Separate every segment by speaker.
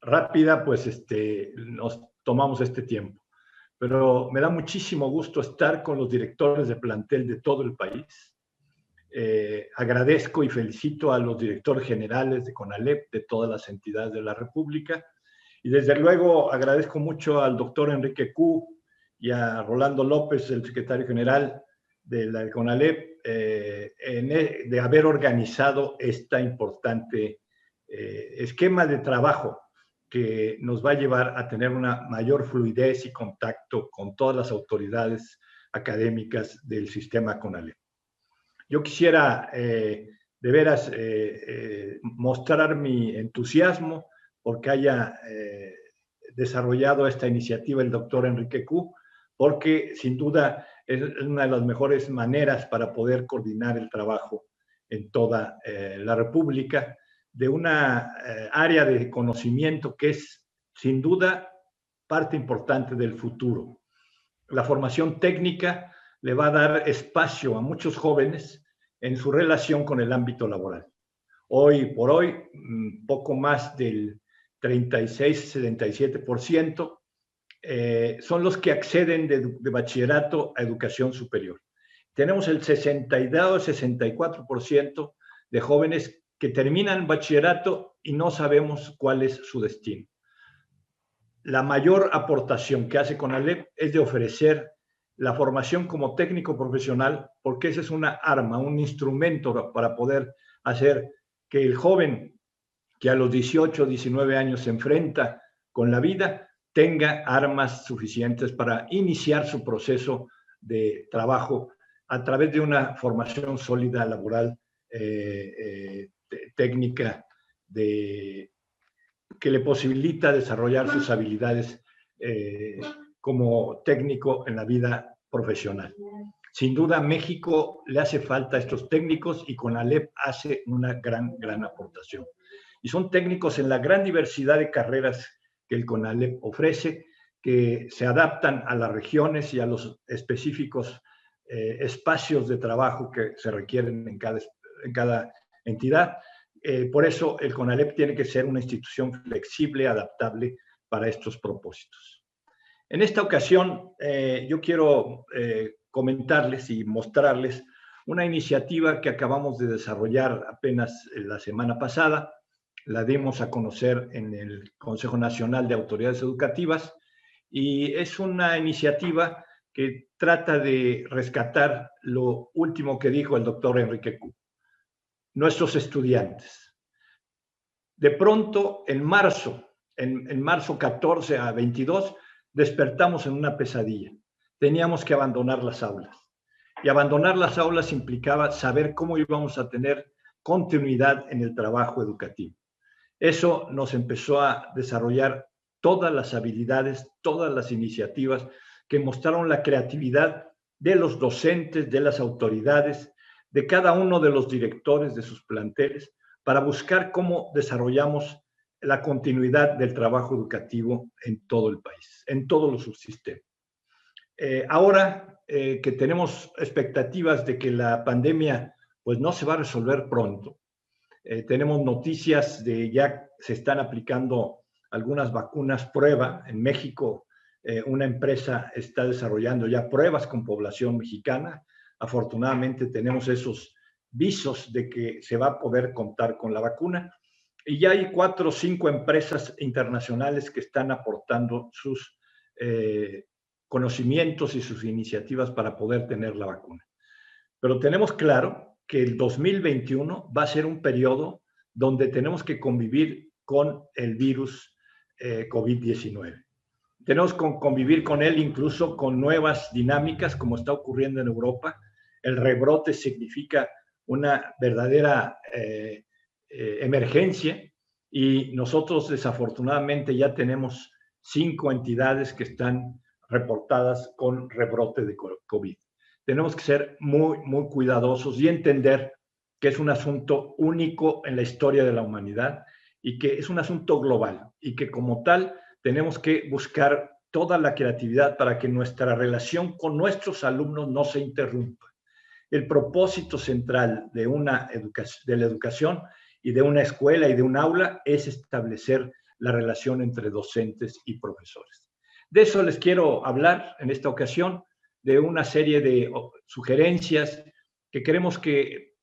Speaker 1: rápida, pues nos tomamos este tiempo. Pero me da muchísimo gusto estar con los directores de plantel de todo el país. Agradezco y felicito a los directores generales de CONALEP, de todas las entidades de la República, y desde luego agradezco mucho al doctor Enrique Koo y a Rolando López, el secretario general de la CONALEP, de haber organizado esta importante esquema de trabajo que nos va a llevar a tener una mayor fluidez y contacto con todas las autoridades académicas del sistema CONALEP. Yo quisiera de veras mostrar mi entusiasmo porque haya desarrollado esta iniciativa el doctor Enrique Koo, porque sin duda es una de las mejores maneras para poder coordinar el trabajo en toda la República de una área de conocimiento que es sin duda parte importante del futuro. La formación técnica le va a dar espacio a muchos jóvenes en su relación con el ámbito laboral. Hoy por hoy, poco más del 36-77% son los que acceden de bachillerato a educación superior. Tenemos el 62-64% de jóvenes que terminan bachillerato y no sabemos cuál es su destino. La mayor aportación que hace CONALEP es de ofrecer la formación como técnico profesional, porque esa es una arma, un instrumento para poder hacer que el joven que a los 18, 19 años se enfrenta con la vida, tenga armas suficientes para iniciar su proceso de trabajo a través de una formación sólida laboral, técnica, que le posibilita desarrollar sus habilidades como técnico en la vida profesional. Sin duda, a México le hace falta a estos técnicos y CONALEP hace una gran aportación. Y son técnicos en la gran diversidad de carreras que el CONALEP ofrece, que se adaptan a las regiones y a los específicos espacios de trabajo que se requieren en cada entidad. Por eso el CONALEP tiene que ser una institución flexible, adaptable para estos propósitos. En esta ocasión, yo quiero comentarles y mostrarles una iniciativa que acabamos de desarrollar apenas la semana pasada. La dimos a conocer en el Consejo Nacional de Autoridades Educativas y es una iniciativa que trata de rescatar lo último que dijo el doctor Enrique Koo. Nuestros estudiantes. De pronto, en marzo 14 a 22, despertamos en una pesadilla. Teníamos que abandonar las aulas. Y abandonar las aulas implicaba saber cómo íbamos a tener continuidad en el trabajo educativo. Eso nos empezó a desarrollar todas las habilidades, todas las iniciativas que mostraron la creatividad de los docentes, de las autoridades, de cada uno de los directores de sus planteles, para buscar cómo desarrollamos la continuidad del trabajo educativo en todo el país, en todos los subsistemas. Ahora que tenemos expectativas de que la pandemia pues no se va a resolver pronto, tenemos noticias de ya se están aplicando algunas vacunas prueba. En México, una empresa está desarrollando ya pruebas con población mexicana. Afortunadamente tenemos esos visos de que se va a poder contar con la vacuna. Y ya hay 4 o 5 empresas internacionales que están aportando sus conocimientos y sus iniciativas para poder tener la vacuna. Pero tenemos claro que el 2021 va a ser un periodo donde tenemos que convivir con el virus COVID-19. Tenemos que convivir con él incluso con nuevas dinámicas, como está ocurriendo en Europa. El rebrote significa una verdadera emergencia y nosotros desafortunadamente ya tenemos 5 entidades que están reportadas con rebrote de COVID. Tenemos que ser muy cuidadosos y entender que es un asunto único en la historia de la humanidad y que es un asunto global y que como tal tenemos que buscar toda la creatividad para que nuestra relación con nuestros alumnos no se interrumpa. El propósito central de la educación y de una escuela y de un aula es establecer la relación entre docentes y profesores. De eso les quiero hablar en esta ocasión, de una serie de sugerencias que queremos que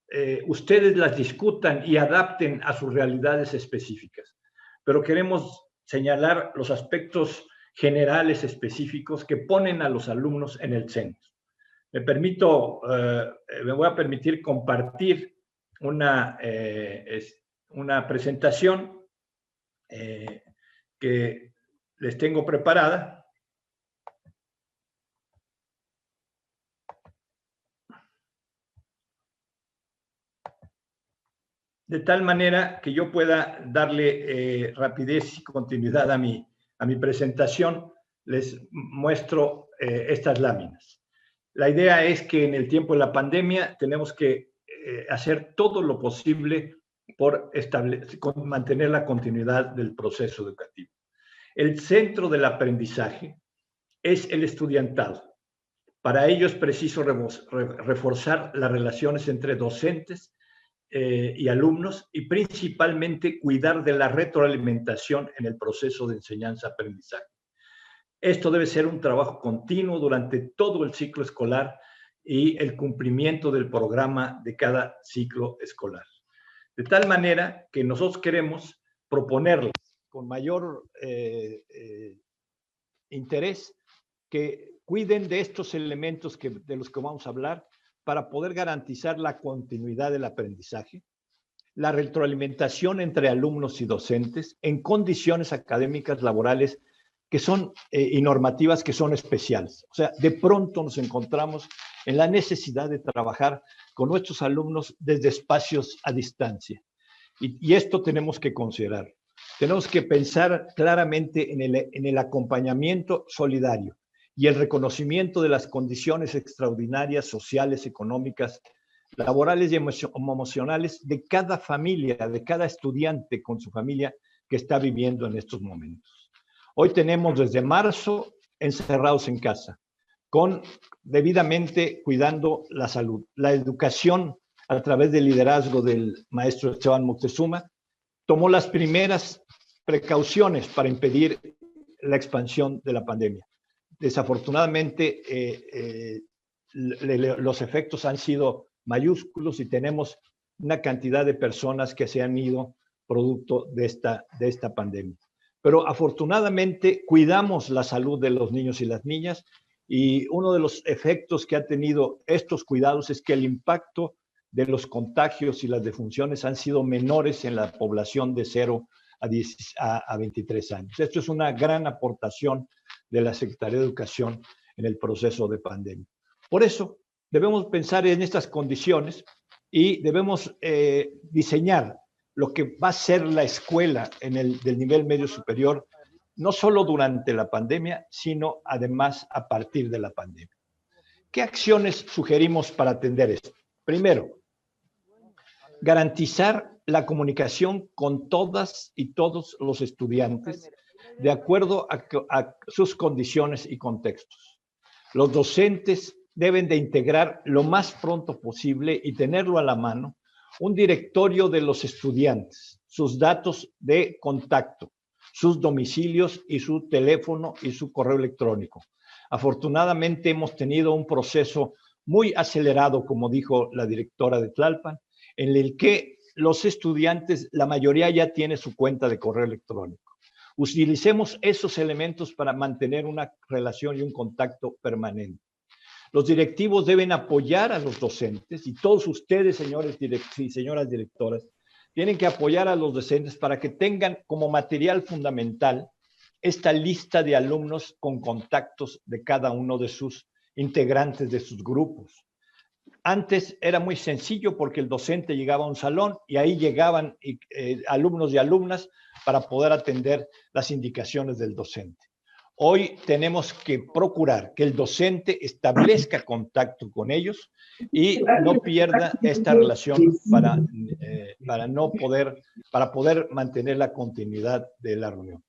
Speaker 1: ustedes las discutan y adapten a sus realidades específicas. Pero queremos señalar los aspectos generales específicos que ponen a los alumnos en el centro. Me voy a permitir compartir una presentación que les tengo preparada. De tal manera que yo pueda darle rapidez y continuidad a mi presentación, les muestro estas láminas. La idea es que en el tiempo de la pandemia tenemos que hacer todo lo posible por mantener la continuidad del proceso educativo. El centro del aprendizaje es el estudiantado. Para ello es preciso reforzar las relaciones entre docentes y alumnos, y principalmente cuidar de la retroalimentación en el proceso de enseñanza-aprendizaje. Esto debe ser un trabajo continuo durante todo el ciclo escolar y el cumplimiento del programa de cada ciclo escolar. De tal manera que nosotros queremos proponerles con mayor interés que cuiden de estos elementos de los que vamos a hablar, para poder garantizar la continuidad del aprendizaje, la retroalimentación entre alumnos y docentes en condiciones académicas laborales que son y normativas que son especiales. O sea, de pronto nos encontramos en la necesidad de trabajar con nuestros alumnos desde espacios a distancia. Y esto tenemos que considerar. Tenemos que pensar claramente en el acompañamiento solidario y el reconocimiento de las condiciones extraordinarias, sociales, económicas, laborales y emocionales de cada familia, de cada estudiante con su familia que está viviendo en estos momentos. Hoy tenemos desde marzo encerrados en casa, debidamente cuidando la salud. La educación, a través del liderazgo del maestro Esteban Moctezuma, tomó las primeras precauciones para impedir la expansión de la pandemia. Desafortunadamente, los efectos han sido mayúsculos y tenemos una cantidad de personas que se han ido producto de esta pandemia. Pero afortunadamente cuidamos la salud de los niños y las niñas, y uno de los efectos que ha tenido estos cuidados es que el impacto de los contagios y las defunciones han sido menores en la población de 0 a 23 años. Esto es una gran aportación de la Secretaría de Educación en el proceso de pandemia. Por eso debemos pensar en estas condiciones y debemos diseñar lo que va a ser la escuela del nivel medio superior, no solo durante la pandemia, sino además a partir de la pandemia. ¿Qué acciones sugerimos para atender esto? Primero, garantizar la comunicación con todas y todos los estudiantes de acuerdo a sus condiciones y contextos. Los docentes deben de integrar lo más pronto posible y tenerlo a la mano un directorio de los estudiantes, sus datos de contacto, sus domicilios y su teléfono y su correo electrónico. Afortunadamente hemos tenido un proceso muy acelerado, como dijo la directora de Tlalpan, en el que los estudiantes, la mayoría ya tiene su cuenta de correo electrónico. Utilicemos esos elementos para mantener una relación y un contacto permanente. Los directivos deben apoyar a los docentes, y todos ustedes, señores y señoras directoras, tienen que apoyar a los docentes para que tengan como material fundamental esta lista de alumnos con contactos de cada uno de sus integrantes de sus grupos. Antes era muy sencillo porque el docente llegaba a un salón y ahí llegaban alumnos y alumnas para poder atender las indicaciones del docente. Hoy tenemos que procurar que el docente establezca contacto con ellos y no pierda esta relación para poder mantener la continuidad de la reunión.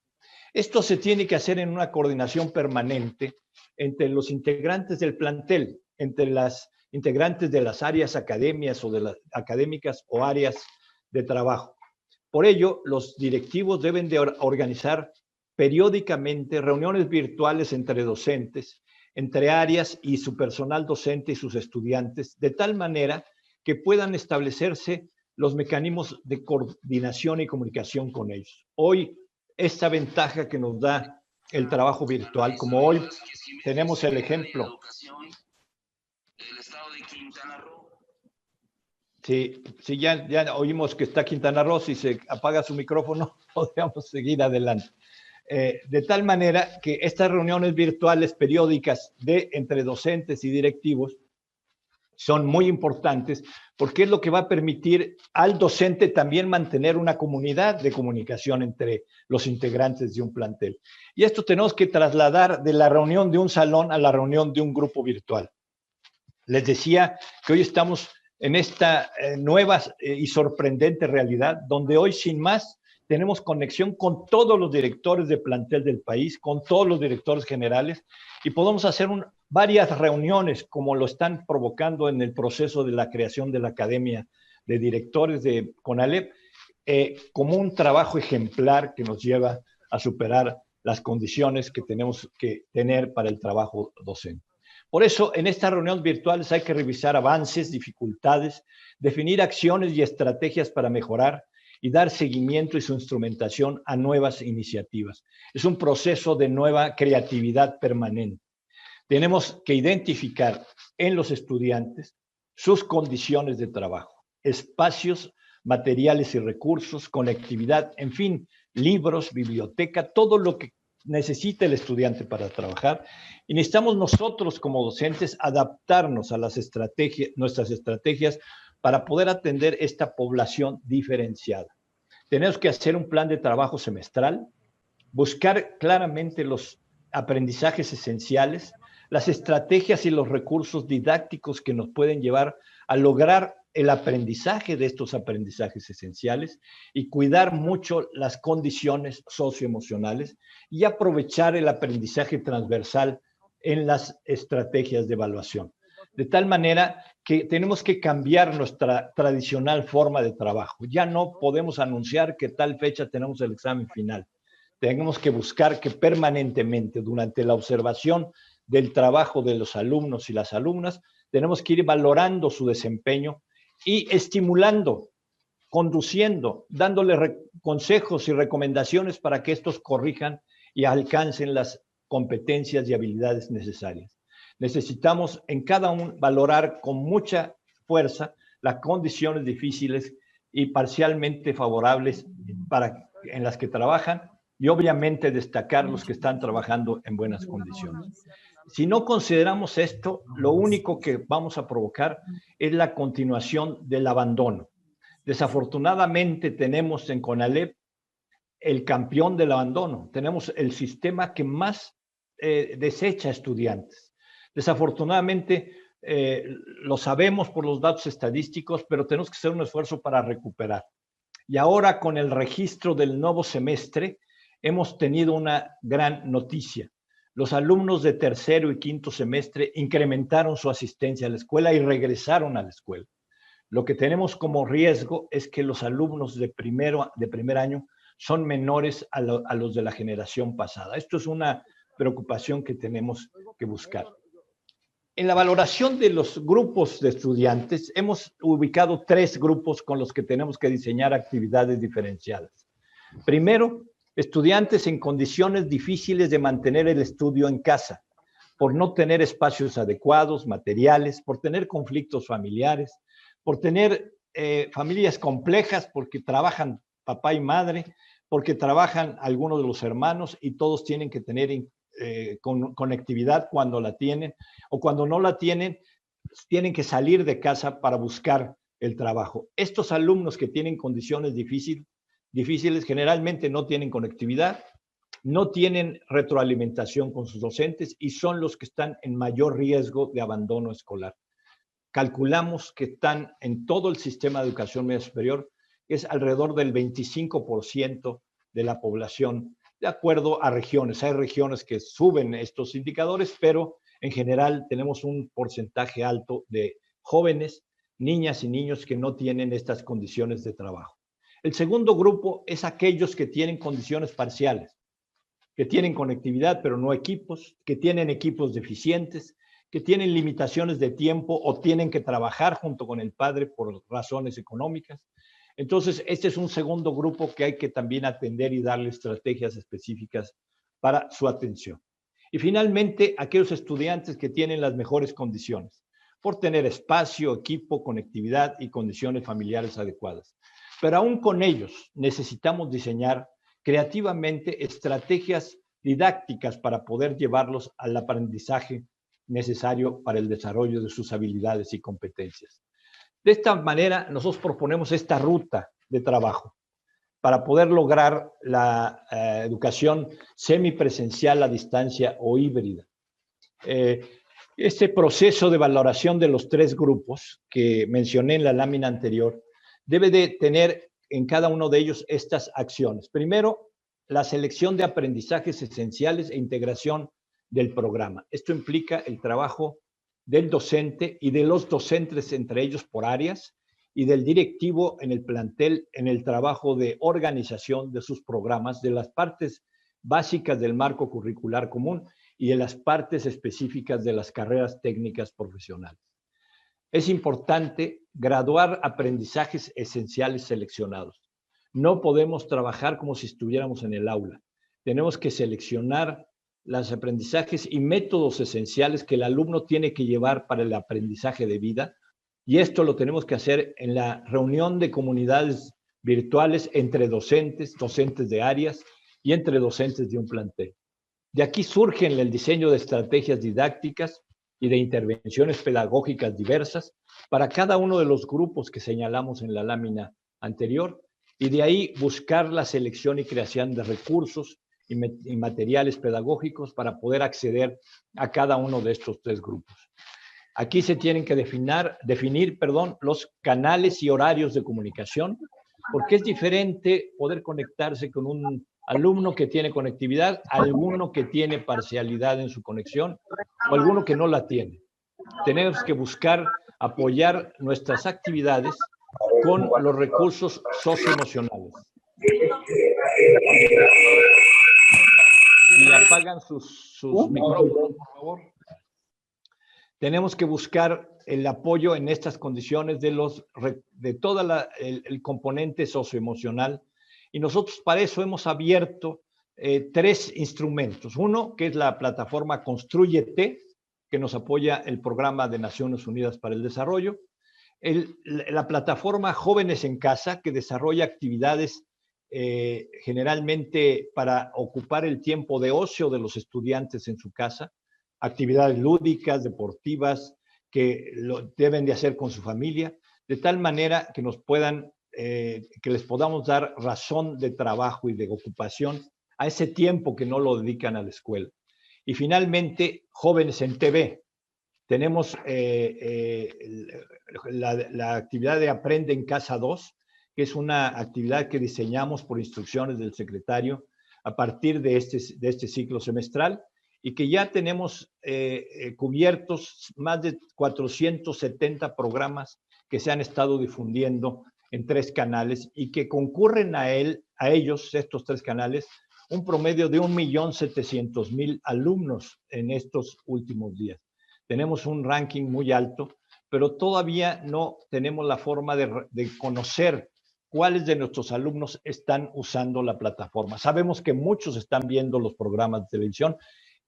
Speaker 1: Esto se tiene que hacer en una coordinación permanente entre los integrantes del plantel, entre las integrantes de las áreas académicas o áreas de trabajo. Por ello, los directivos deben de organizar periódicamente reuniones virtuales entre docentes, entre áreas y su personal docente y sus estudiantes, de tal manera que puedan establecerse los mecanismos de coordinación y comunicación con ellos. Hoy, esta ventaja que nos da el trabajo virtual, como hoy tenemos el ejemplo. Sí, ya oímos que está Quintana Roo, si se apaga su micrófono, podríamos seguir adelante. De tal manera que estas reuniones virtuales periódicas entre docentes y directivos son muy importantes porque es lo que va a permitir al docente también mantener una comunidad de comunicación entre los integrantes de un plantel. Y esto tenemos que trasladar de la reunión de un salón a la reunión de un grupo virtual. Les decía que hoy estamos en esta nueva y sorprendente realidad, donde hoy sin más tenemos conexión con todos los directores de plantel del país, con todos los directores generales, y podemos hacer varias reuniones como lo están provocando en el proceso de la creación de la Academia de Directores de CONALEP, como un trabajo ejemplar que nos lleva a superar las condiciones que tenemos que tener para el trabajo docente. Por eso, en estas reuniones virtuales hay que revisar avances, dificultades, definir acciones y estrategias para mejorar y dar seguimiento y su instrumentación a nuevas iniciativas. Es un proceso de nueva creatividad permanente. Tenemos que identificar en los estudiantes sus condiciones de trabajo, espacios, materiales y recursos, conectividad, en fin, libros, biblioteca, todo lo que necesita el estudiante para trabajar. Y necesitamos nosotros como docentes adaptarnos a nuestras estrategias para poder atender esta población diferenciada. Tenemos que hacer un plan de trabajo semestral, buscar claramente los aprendizajes esenciales, las estrategias y los recursos didácticos que nos pueden llevar a lograr el aprendizaje de estos aprendizajes esenciales y cuidar mucho las condiciones socioemocionales y aprovechar el aprendizaje transversal en las estrategias de evaluación. De tal manera que tenemos que cambiar nuestra tradicional forma de trabajo. Ya no podemos anunciar que tal fecha tenemos el examen final. Tenemos que buscar que permanentemente, durante la observación del trabajo de los alumnos y las alumnas, tenemos que ir valorando su desempeño y estimulando, conduciendo, dándole consejos y recomendaciones para que estos corrijan y alcancen las competencias y habilidades necesarias. Necesitamos en cada uno valorar con mucha fuerza las condiciones difíciles y parcialmente favorables en las que trabajan y obviamente destacar los que están trabajando en buenas condiciones. Si no consideramos esto, lo único que vamos a provocar es la continuación del abandono. Desafortunadamente tenemos en CONALEP el campeón del abandono. Tenemos el sistema que más desecha estudiantes. Desafortunadamente, lo sabemos por los datos estadísticos, pero tenemos que hacer un esfuerzo para recuperar. Y ahora con el registro del nuevo semestre, hemos tenido una gran noticia. Los alumnos de tercero y quinto semestre incrementaron su asistencia a la escuela y regresaron a la escuela. Lo que tenemos como riesgo es que los alumnos de primer año son menores a los de la generación pasada. Esto es una preocupación que tenemos que buscar. En la valoración de los grupos de estudiantes, hemos ubicado 3 grupos con los que tenemos que diseñar actividades diferenciadas. Primero, estudiantes en condiciones difíciles de mantener el estudio en casa, por no tener espacios adecuados, materiales, por tener conflictos familiares, por tener familias complejas porque trabajan papá y madre, porque trabajan algunos de los hermanos y todos tienen que tener conectividad cuando la tienen, o cuando no la tienen, tienen que salir de casa para buscar el trabajo. Estos alumnos que tienen condiciones difíciles generalmente no tienen conectividad, no tienen retroalimentación con sus docentes y son los que están en mayor riesgo de abandono escolar. Calculamos que están en todo el sistema de educación media superior, es alrededor del 25% de la población, de acuerdo a regiones. Hay regiones que suben estos indicadores, pero en general tenemos un porcentaje alto de jóvenes, niñas y niños que no tienen estas condiciones de trabajo. El segundo grupo es aquellos que tienen condiciones parciales, que tienen conectividad pero no equipos, que tienen equipos deficientes, que tienen limitaciones de tiempo o tienen que trabajar junto con el padre por razones económicas. Entonces, este es un segundo grupo que hay que también atender y darle estrategias específicas para su atención. Y finalmente, aquellos estudiantes que tienen las mejores condiciones, por tener espacio, equipo, conectividad y condiciones familiares adecuadas. Pero aún con ellos necesitamos diseñar creativamente estrategias didácticas para poder llevarlos al aprendizaje necesario para el desarrollo de sus habilidades y competencias. De esta manera, nosotros proponemos esta ruta de trabajo para poder lograr la educación semipresencial a distancia o híbrida. Este proceso de valoración de los tres grupos que mencioné en la lámina anterior debe de tener en cada uno de ellos estas acciones. Primero, la selección de aprendizajes esenciales e integración del programa. Esto implica el trabajo del docente y de los docentes entre ellos por áreas y del directivo en el plantel en el trabajo de organización de sus programas, de las partes básicas del marco curricular común y de las partes específicas de las carreras técnicas profesionales. Es importante graduar aprendizajes esenciales seleccionados. No podemos trabajar como si estuviéramos en el aula. Tenemos que seleccionar los aprendizajes y métodos esenciales que el alumno tiene que llevar para el aprendizaje de vida, y esto lo tenemos que hacer en la reunión de comunidades virtuales entre docentes, docentes de áreas y entre docentes de un plantel. De aquí surgen el diseño de estrategias didácticas y de intervenciones pedagógicas diversas para cada uno de los grupos que señalamos en la lámina anterior, y de ahí buscar la selección y creación de recursos y materiales pedagógicos para poder acceder a cada uno de estos tres grupos. Aquí se tienen que definir los canales y horarios de comunicación, porque es diferente poder conectarse con un alumno que tiene conectividad, alguno que tiene parcialidad en su conexión o alguno que no la tiene. Tenemos que buscar apoyar nuestras actividades con los recursos socioemocionales. Y apagan sus micrófonos, por favor. Tenemos que buscar el apoyo en estas condiciones de todo el componente socioemocional, y nosotros para eso hemos abierto tres instrumentos. Uno, que es la plataforma Constrúyete, que nos apoya el Programa de Naciones Unidas para el Desarrollo. La plataforma Jóvenes en Casa, que desarrolla actividades generalmente para ocupar el tiempo de ocio de los estudiantes en su casa, actividades lúdicas, deportivas, que lo deben de hacer con su familia, de tal manera que que les podamos dar razón de trabajo y de ocupación a ese tiempo que no lo dedican a la escuela. Y finalmente, Jóvenes en TV. Tenemos la actividad de Aprende en Casa 2, que es una actividad que diseñamos por instrucciones del secretario a partir de este ciclo semestral, y que ya tenemos cubiertos más de 470 programas que se han estado difundiendo en tres canales y que concurren a ellos, estos tres canales, un promedio de 1.700.000 alumnos en estos últimos días. Tenemos un ranking muy alto, pero todavía no tenemos la forma de conocer cuáles de nuestros alumnos están usando la plataforma. Sabemos que muchos están viendo los programas de televisión,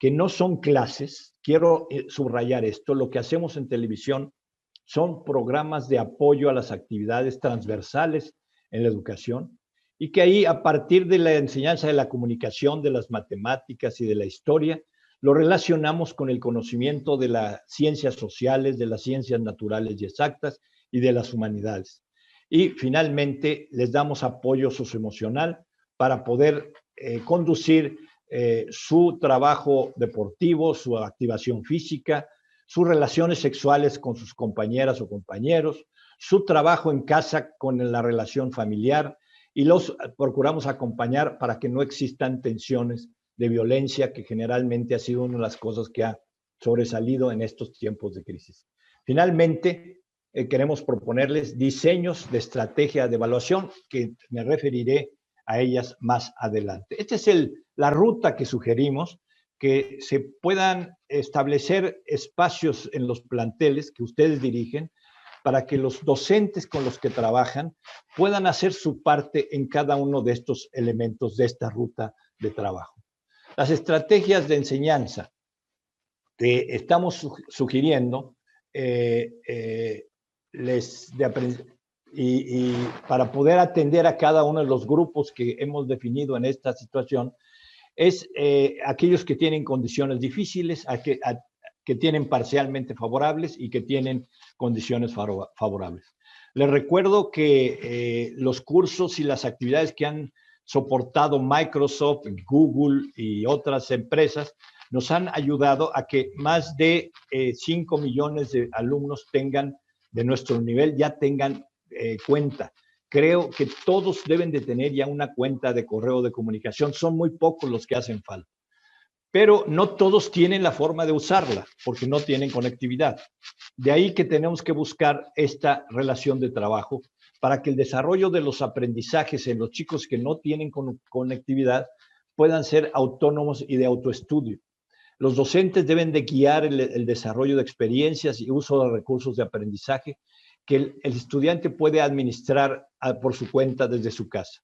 Speaker 1: que no son clases. Quiero subrayar esto. Lo que hacemos en televisión son programas de apoyo a las actividades transversales en la educación, y que ahí, a partir de la enseñanza de la comunicación, de las matemáticas y de la historia, lo relacionamos con el conocimiento de las ciencias sociales, de las ciencias naturales y exactas y de las humanidades. Y finalmente les damos apoyo socioemocional para poder conducir su trabajo deportivo, su activación física, sus relaciones sexuales con sus compañeras o compañeros, su trabajo en casa con la relación familiar, y los procuramos acompañar para que no existan tensiones de violencia, que generalmente ha sido una de las cosas que ha sobresalido en estos tiempos de crisis. Finalmente, queremos proponerles diseños de estrategia de evaluación, que me referiré a ellas más adelante. Esta es la ruta que sugerimos, que se puedan establecer espacios en los planteles que ustedes dirigen para que los docentes con los que trabajan puedan hacer su parte en cada uno de estos elementos de esta ruta de trabajo. Las estrategias de enseñanza que estamos sugiriendo para poder atender a cada uno de los grupos que hemos definido en esta situación, es aquellos que tienen condiciones difíciles, que tienen parcialmente favorables y que tienen condiciones favorables. Les recuerdo que los cursos y las actividades que han soportado Microsoft, Google y otras empresas nos han ayudado a que más de 5 millones de alumnos de nuestro nivel ya tengan cuenta. Creo que todos deben de tener ya una cuenta de correo de comunicación. Son muy pocos los que hacen falta. Pero no todos tienen la forma de usarla porque no tienen conectividad. De ahí que tenemos que buscar esta relación de trabajo para que el desarrollo de los aprendizajes en los chicos que no tienen conectividad puedan ser autónomos y de autoestudio. Los docentes deben de guiar el desarrollo de experiencias y uso de recursos de aprendizaje que el estudiante puede administrar por su cuenta desde su casa.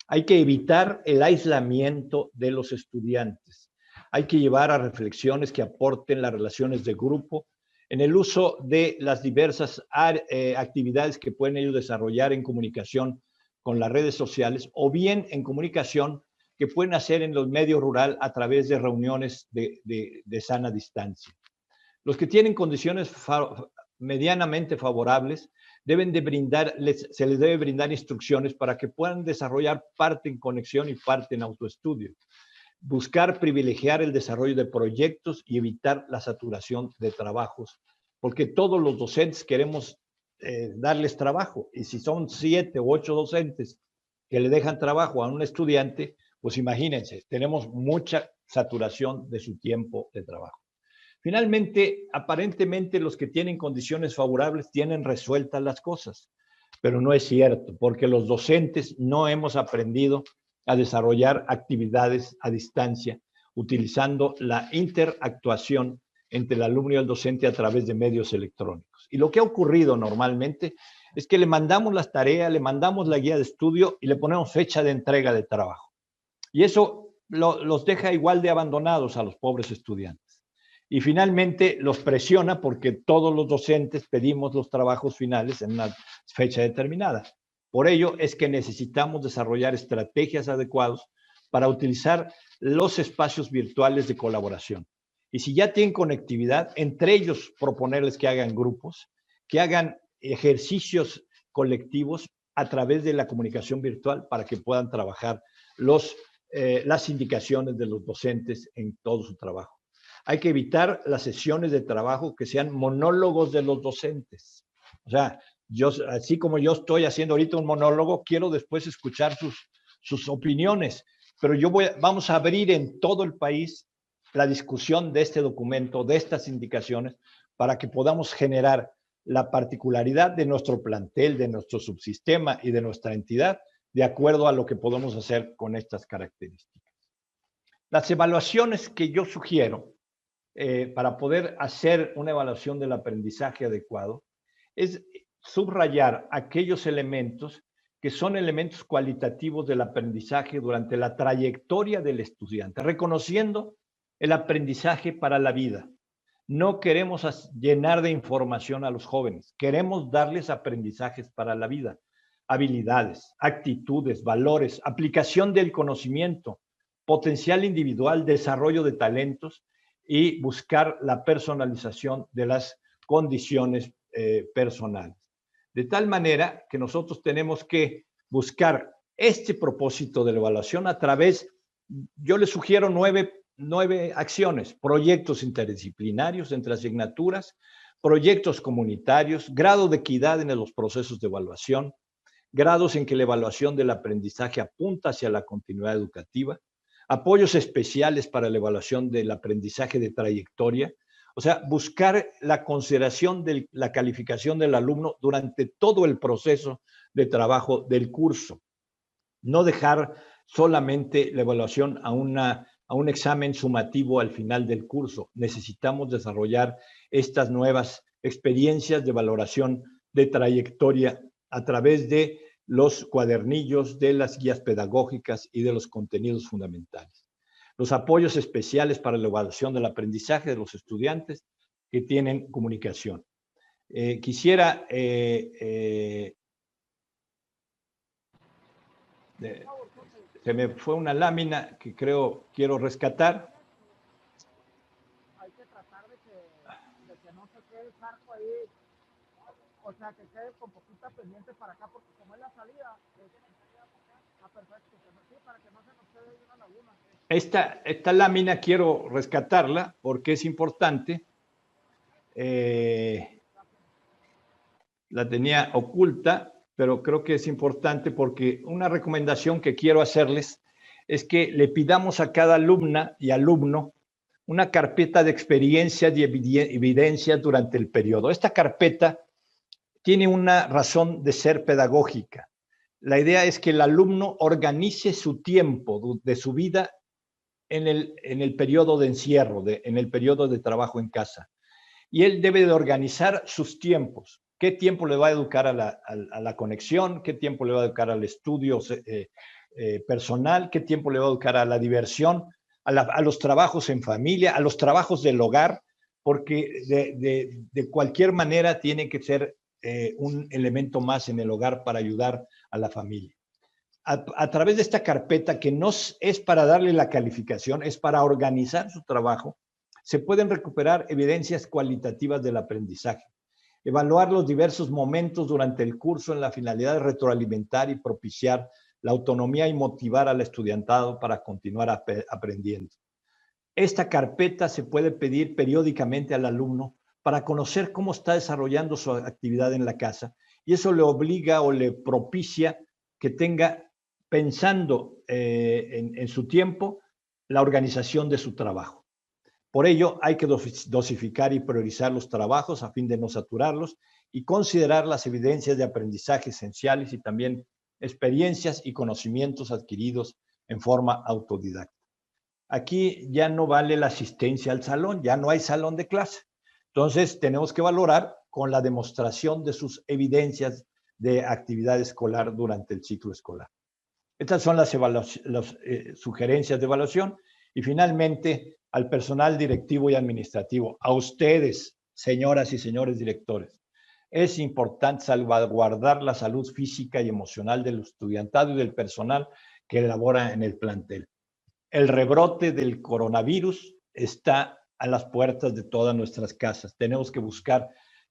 Speaker 1: Hay que evitar el aislamiento de los estudiantes. Hay que llevar a reflexiones que aporten las relaciones de grupo en el uso de las diversas actividades que pueden ellos desarrollar en comunicación con las redes sociales o bien en comunicación que pueden hacer en los medios rurales a través de reuniones de sana distancia. Los que tienen condiciones medianamente favorables se les debe brindar instrucciones para que puedan desarrollar parte en conexión y parte en autoestudio. Buscar privilegiar el desarrollo de proyectos y evitar la saturación de trabajos, porque todos los docentes queremos darles trabajo, y si son 7 u 8 docentes que le dejan trabajo a un estudiante, pues imagínense, tenemos mucha saturación de su tiempo de trabajo. Finalmente, aparentemente los que tienen condiciones favorables tienen resueltas las cosas, pero no es cierto, porque los docentes no hemos aprendido a desarrollar actividades a distancia, utilizando la interactuación entre el alumno y el docente a través de medios electrónicos. Y lo que ha ocurrido normalmente es que le mandamos las tareas, le mandamos la guía de estudio y le ponemos fecha de entrega de trabajo. Y eso los deja igual de abandonados a los pobres estudiantes. Y finalmente los presiona porque todos los docentes pedimos los trabajos finales en una fecha determinada. Por ello es que necesitamos desarrollar estrategias adecuadas para utilizar los espacios virtuales de colaboración. Y si ya tienen conectividad, entre ellos proponerles que hagan grupos, que hagan ejercicios colectivos a través de la comunicación virtual para que puedan trabajar las indicaciones de los docentes en todo su trabajo. Hay que evitar las sesiones de trabajo que sean monólogos de los docentes. O sea, así como yo estoy haciendo ahorita un monólogo, quiero después escuchar sus opiniones, pero vamos a abrir en todo el país la discusión de este documento, de estas indicaciones, para que podamos generar la particularidad de nuestro plantel, de nuestro subsistema y de nuestra entidad, de acuerdo a lo que podemos hacer con estas características. Las evaluaciones que yo sugiero para poder hacer una evaluación del aprendizaje adecuado es subrayar aquellos elementos que son elementos cualitativos del aprendizaje durante la trayectoria del estudiante, reconociendo el aprendizaje para la vida. No queremos llenar de información a los jóvenes, queremos darles aprendizajes para la vida, habilidades, actitudes, valores, aplicación del conocimiento, potencial individual, desarrollo de talentos y buscar la personalización de las condiciones personales. De tal manera que nosotros tenemos que buscar este propósito de la evaluación a través, yo les sugiero 9 acciones: proyectos interdisciplinarios entre asignaturas, proyectos comunitarios, grado de equidad en los procesos de evaluación, grados en que la evaluación del aprendizaje apunta hacia la continuidad educativa, apoyos especiales para la evaluación del aprendizaje de trayectoria, O sea, buscar la consideración de la calificación del alumno durante todo el proceso de trabajo del curso. No dejar solamente la evaluación a un examen sumativo al final del curso. Necesitamos desarrollar estas nuevas experiencias de valoración de trayectoria a través de los cuadernillos, de las guías pedagógicas y de los contenidos fundamentales. Los apoyos especiales para la evaluación del aprendizaje de los estudiantes que tienen comunicación. Quisiera se me fue una lámina que quiero rescatar.
Speaker 2: Hay que tratar de que no se quede el charco ahí, o sea, que quede con poquita pendiente para acá, porque como es la salida, perfecto, sí, para que no se nos quede una laguna.
Speaker 1: Esta lámina quiero rescatarla porque es importante. La tenía oculta, pero creo que es importante porque una recomendación que quiero hacerles es que le pidamos a cada alumna y alumno una carpeta de experiencias y evidencias durante el periodo. Esta carpeta tiene una razón de ser pedagógica. La idea es que el alumno organice su tiempo de su vida en el periodo de encierro, en el periodo de trabajo en casa. Y él debe de organizar sus tiempos. ¿Qué tiempo le va a educar a la conexión? ¿Qué tiempo le va a educar al estudio personal? ¿Qué tiempo le va a educar a la diversión? A los trabajos en familia, a los trabajos del hogar, porque de cualquier manera tiene que ser un elemento más en el hogar para ayudar a la familia. A través de esta carpeta, que no es para darle la calificación, es para organizar su trabajo, se pueden recuperar evidencias cualitativas del aprendizaje, evaluar los diversos momentos durante el curso en la finalidad de retroalimentar y propiciar la autonomía y motivar al estudiantado para continuar aprendiendo. Esta carpeta se puede pedir periódicamente al alumno para conocer cómo está desarrollando su actividad en la casa, y eso le obliga o le propicia que tenga, pensando en su tiempo, la organización de su trabajo. Por ello, hay que dosificar y priorizar los trabajos a fin de no saturarlos y considerar las evidencias de aprendizaje esenciales y también experiencias y conocimientos adquiridos en forma autodidacta. Aquí ya no vale la asistencia al salón, ya no hay salón de clase. Entonces, tenemos que valorar con la demostración de sus evidencias de actividad escolar durante el ciclo escolar. Estas son las sugerencias de evaluación. Y finalmente, al personal directivo y administrativo, a ustedes, señoras y señores directores, es importante salvaguardar la salud física y emocional del estudiantado y del personal que labora en el plantel. El rebrote del coronavirus está a las puertas de todas nuestras casas. Tenemos que buscar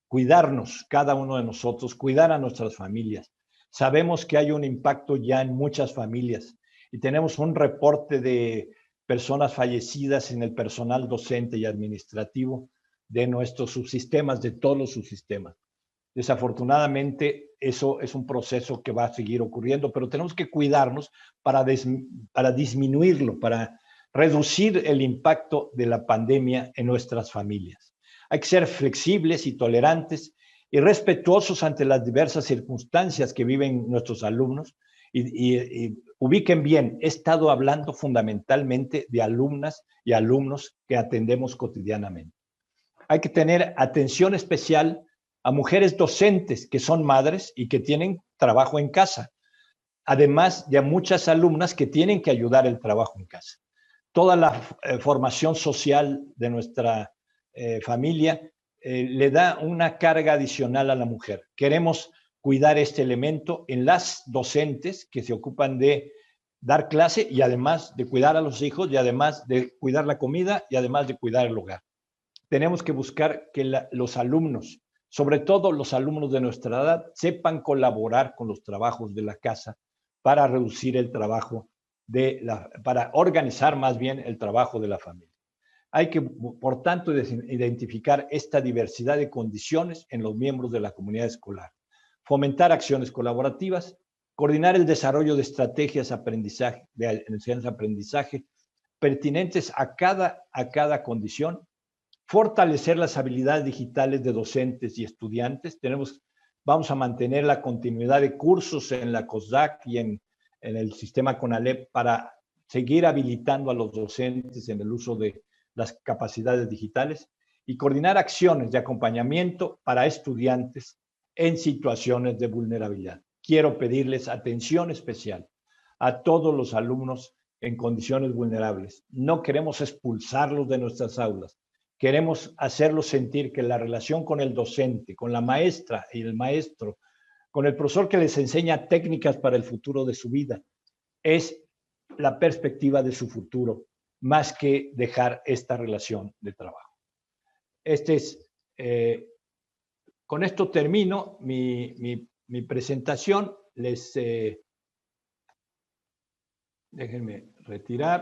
Speaker 1: cuidarnos, cada uno de nosotros, cuidar a nuestras familias. Sabemos que hay un impacto ya en muchas familias y tenemos un reporte de personas fallecidas en el personal docente y administrativo de nuestros subsistemas, de todos los subsistemas. Desafortunadamente, eso es un proceso que va a seguir ocurriendo, pero tenemos que cuidarnos para disminuirlo, para reducir el impacto de la pandemia en nuestras familias. Hay que ser flexibles y tolerantes y respetuosos ante las diversas circunstancias que viven nuestros alumnos y ubiquen bien, he estado hablando fundamentalmente de alumnas y alumnos que atendemos cotidianamente. Hay que tener atención especial a mujeres docentes que son madres y que tienen trabajo en casa, además de a muchas alumnas que tienen que ayudar el trabajo en casa. Toda la formación social de nuestra familia le da una carga adicional a la mujer. Queremos cuidar este elemento en las docentes que se ocupan de dar clase y además de cuidar a los hijos y además de cuidar la comida y además de cuidar el hogar. Tenemos que buscar que los alumnos, sobre todo los alumnos de nuestra edad, sepan colaborar con los trabajos de la casa para reducir el trabajo para organizar más bien el trabajo de la familia. Hay que, por tanto, identificar esta diversidad de condiciones en los miembros de la comunidad escolar, fomentar acciones colaborativas, coordinar el desarrollo de estrategias de enseñanza-aprendizaje pertinentes a cada condición fortalecer las habilidades digitales de docentes y estudiantes. Vamos a mantener la continuidad de cursos en la COSDAC y en el sistema CONALEP para seguir habilitando a los docentes en el uso de las capacidades digitales y coordinar acciones de acompañamiento para estudiantes en situaciones de vulnerabilidad. Quiero pedirles atención especial a todos los alumnos en condiciones vulnerables. No queremos expulsarlos de nuestras aulas. Queremos hacerlos sentir que la relación con el docente, con la maestra y el maestro, con el profesor que les enseña técnicas para el futuro de su vida, es la perspectiva de su futuro, más que dejar esta relación de trabajo. Con esto termino mi presentación. Déjenme retirar.